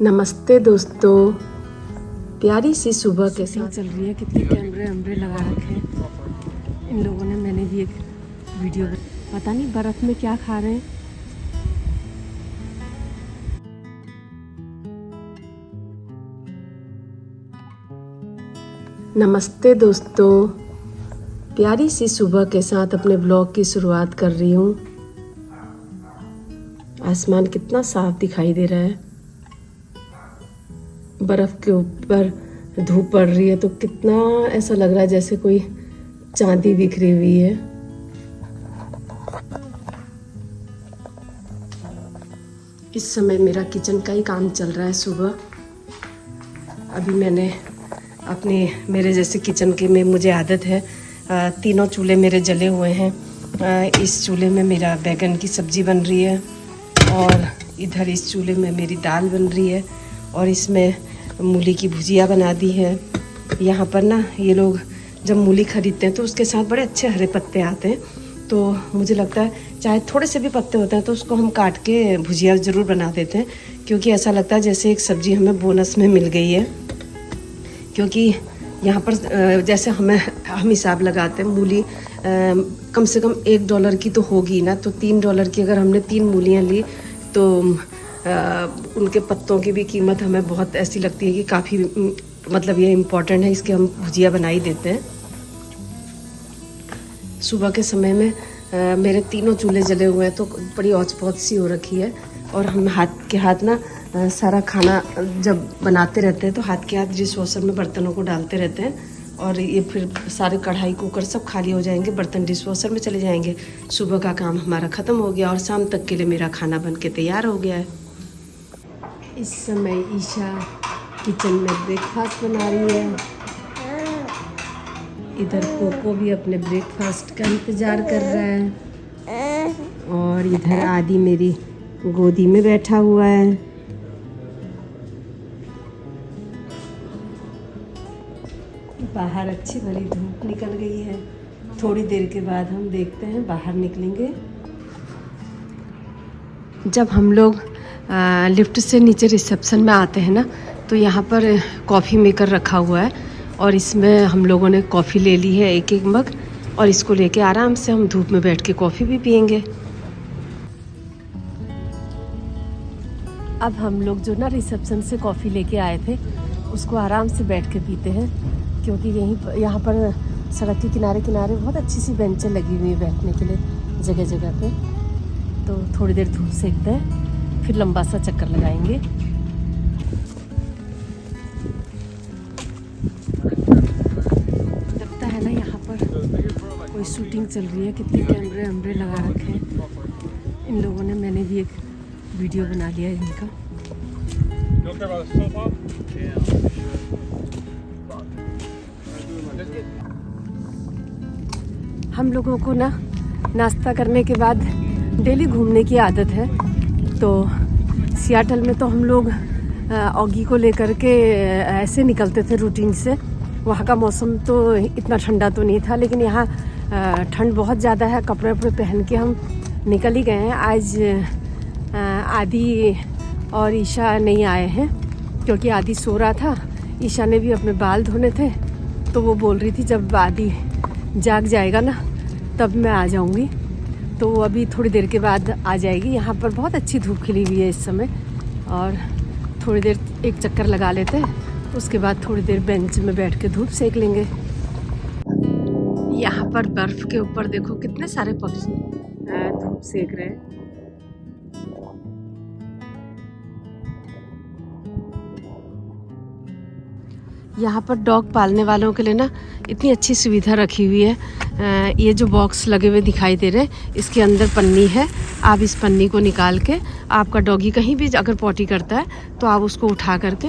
नमस्ते दोस्तों, प्यारी सी सुबह के साथ चल रही है। कितने कैमरे वैमरे लगा रखे हैं इन लोगों ने। मैंने भी एक वीडियो, पता नहीं बर्फ़ में क्या खा रहे हैं। नमस्ते दोस्तों, प्यारी सी सुबह के साथ अपने ब्लॉग की शुरुआत कर रही हूँ। आसमान कितना साफ दिखाई दे रहा है। बर्फ़ के ऊपर धूप पड़ रही है तो कितना ऐसा लग रहा है जैसे कोई चांदी बिखरी हुई है। इस समय मेरा किचन का ही काम चल रहा है। सुबह अभी मैंने मेरे जैसे किचन के में मुझे आदत है, तीनों चूल्हे मेरे जले हुए हैं। इस चूल्हे में मेरा बैगन की सब्ज़ी बन रही है और इधर इस चूल्हे में मेरी दाल बन रही है और इसमें मूली की भुजिया बना दी है। यहाँ पर ना ये लोग जब मूली खरीदते हैं तो उसके साथ बड़े अच्छे हरे पत्ते आते हैं, तो मुझे लगता है चाहे थोड़े से भी पत्ते होते हैं तो उसको हम काट के भुजिया ज़रूर बना देते हैं, क्योंकि ऐसा लगता है जैसे एक सब्ज़ी हमें बोनस में मिल गई है। क्योंकि यहाँ पर जैसे हम हिसाब लगाते हैं, मूली कम से कम $1 की तो होगी ना, तो $3 की अगर हमने 3 मूलियाँ ली तो उनके पत्तों की भी कीमत हमें बहुत ऐसी लगती है कि काफ़ी मतलब ये इम्पोर्टेंट है, इसके हम भुजिया बना ही देते हैं। सुबह के समय में मेरे तीनों चूल्हे जले हुए हैं तो बड़ी औच पौच सी हो रखी है और हम हाथ के हाथ ना सारा खाना जब बनाते रहते हैं तो हाथ के हाथ डिश वॉशर में बर्तनों को डालते रहते हैं और ये फिर सारे कढ़ाई कुकर सब खाली हो जाएंगे, बर्तन डिश वॉशर में चले जाएंगे। सुबह का काम हमारा ख़त्म हो गया और शाम तक के लिए मेरा खाना बन के तैयार हो गया है। इस समय ईशा किचन में ब्रेकफास्ट बना रही है। इधर कोको भी अपने ब्रेकफास्ट का इंतज़ार कर रहा है और इधर आदि मेरी गोदी में बैठा हुआ है। बाहर अच्छी भली धूप निकल गई है। थोड़ी देर के बाद हम देखते हैं बाहर निकलेंगे। जब हम लोग लिफ्ट से नीचे रिसेप्शन में आते हैं ना, तो यहाँ पर कॉफ़ी मेकर रखा हुआ है और इसमें हम लोगों ने कॉफ़ी ले ली है एक मग और इसको लेके आराम से हम धूप में बैठ के कॉफ़ी भी पियेंगे। अब हम लोग जो ना रिसेप्शन से कॉफ़ी लेके आए थे उसको आराम से बैठ के पीते हैं, क्योंकि यहाँ पर सड़क के किनारे किनारे बहुत अच्छी सी बेंचें लगी हुई हैं बैठने के लिए जगह जगह पे। तो थोड़ी देर धूप सेकते हैं, फिर लंबा सा चक्कर लगाएंगे। लगता है ना यहाँ पर कोई शूटिंग चल रही है। कितने कैमरे वैमरे लगा रखे हैं इन लोगों ने। मैंने भी एक वीडियो बना लिया है इनका। हम लोगों को ना नाश्ता करने के बाद डेली घूमने की आदत है। तो सियाटल में तो हम लोग ऑगी को लेकर के ऐसे निकलते थे रूटीन से। वहाँ का मौसम तो इतना ठंडा तो नहीं था, लेकिन यहाँ ठंड बहुत ज़्यादा है। कपड़े वपड़े पहन के हम निकल ही गए हैं। आज आदि और ईशा नहीं आए हैं क्योंकि आदि सो रहा था। ईशा ने भी अपने बाल धोने थे, तो वो बोल रही थी जब आदि जाग जाएगा ना तब मैं आ जाऊंगी। तो वो अभी थोड़ी देर के बाद आ जाएगी। यहाँ पर बहुत अच्छी धूप खिली हुई है इस समय और थोड़ी देर एक चक्कर लगा लेते हैं, उसके बाद थोड़ी देर बेंच में बैठ के धूप सेक लेंगे। यहाँ पर बर्फ़ के ऊपर देखो कितने सारे पक्षी धूप सेक रहे हैं। यहाँ पर डॉग पालने वालों के लिए ना इतनी अच्छी सुविधा रखी हुई है। ये जो बॉक्स लगे हुए दिखाई दे रहे हैं, इसके अंदर पन्नी है। आप इस पन्नी को निकाल के, आपका डॉगी कहीं भी अगर पॉटी करता है तो आप उसको उठा करके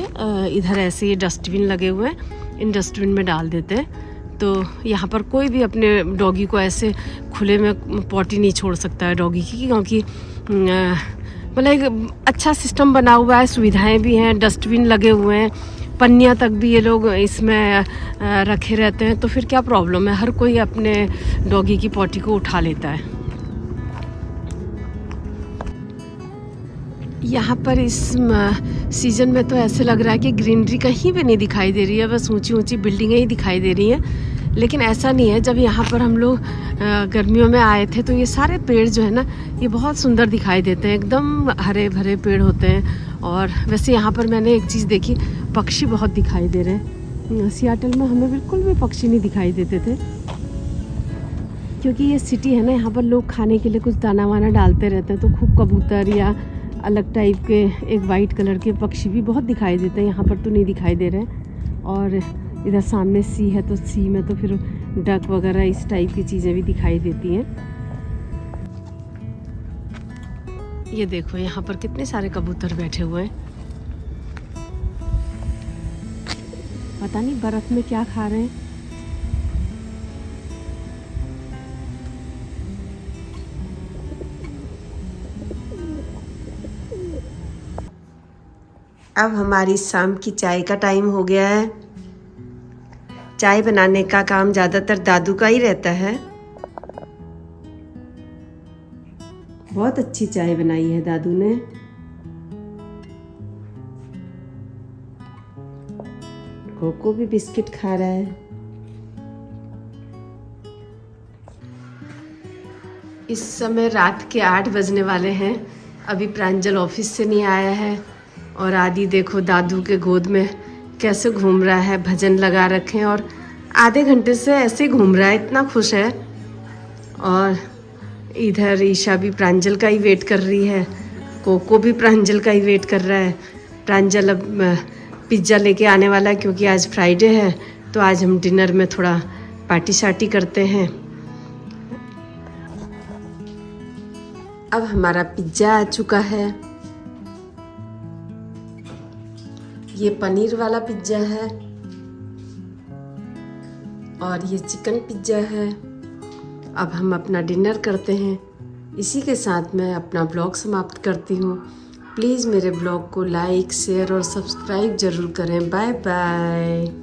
इधर ऐसे ये डस्टबिन लगे हुए हैं, इन डस्टबिन में डाल देते हैं। तो यहाँ पर कोई भी अपने डॉगी को ऐसे खुले में पॉटी नहीं छोड़ सकता है डॉगी की, क्योंकि मतलब एक अच्छा सिस्टम बना हुआ है, सुविधाएँ भी हैं, डस्टबिन लगे हुए हैं, पन्नियाँ तक भी ये लोग इसमें रखे रहते हैं। तो फिर क्या प्रॉब्लम है, हर कोई अपने डॉगी की पॉटी को उठा लेता है। यहाँ पर इस सीज़न में तो ऐसे लग रहा है कि ग्रीनरी कहीं भी नहीं दिखाई दे रही है, बस ऊंची ऊंची बिल्डिंगें ही दिखाई दे रही हैं। लेकिन ऐसा नहीं है, जब यहाँ पर हम लोग गर्मियों में आए थे तो ये सारे पेड़ जो है ना, ये बहुत सुंदर दिखाई देते हैं, एकदम हरे भरे पेड़ होते हैं। और वैसे यहाँ पर मैंने एक चीज़ देखी, पक्षी बहुत दिखाई दे रहे हैं। सियाटल में हमें बिल्कुल भी पक्षी नहीं दिखाई देते थे, क्योंकि ये सिटी है ना, यहाँ पर लोग खाने के लिए कुछ दाना वाना डालते रहते हैं, तो खूब कबूतर या अलग टाइप के एक वाइट कलर के पक्षी भी बहुत दिखाई देते हैं। यहाँ पर तो नहीं दिखाई दे रहे। और इधर सामने सी है, तो सी में तो फिर डक वगैरह इस टाइप की चीज़ें भी दिखाई देती हैं। ये देखो यहाँ पर कितने सारे कबूतर बैठे हुए हैं, पता नहीं बर्फ़ में क्या खा रहे हैं। अब हमारी शाम की चाय का टाइम हो गया है। चाय बनाने का काम ज़्यादातर दादू का ही रहता है। बहुत अच्छी चाय बनाई है दादू ने। कोको भी बिस्किट खा रहा है। इस समय रात के 8 बजने वाले हैं। अभी प्रांजल ऑफिस से नहीं आया है और आदि देखो दादू के गोद में कैसे घूम रहा है, भजन लगा रखे हैं और आधे घंटे से ऐसे घूम रहा है, इतना खुश है। और इधर ईशा भी प्रांजल का ही वेट कर रही है, कोको भी प्रांजल का ही वेट कर रहा है। प्रांजल अब पिज़्ज़ा लेके आने वाला है, क्योंकि आज फ्राइडे है, तो आज हम डिनर में थोड़ा पार्टी शार्टी करते हैं। अब हमारा पिज़्ज़ा आ चुका है। ये पनीर वाला पिज़्ज़ा है और ये चिकन पिज़्ज़ा है। अब हम अपना डिनर करते हैं। इसी के साथ मैं अपना ब्लॉग समाप्त करती हूँ। प्लीज़ मेरे ब्लॉग को लाइक, शेयर और सब्सक्राइब ज़रूर करें। Bye bye.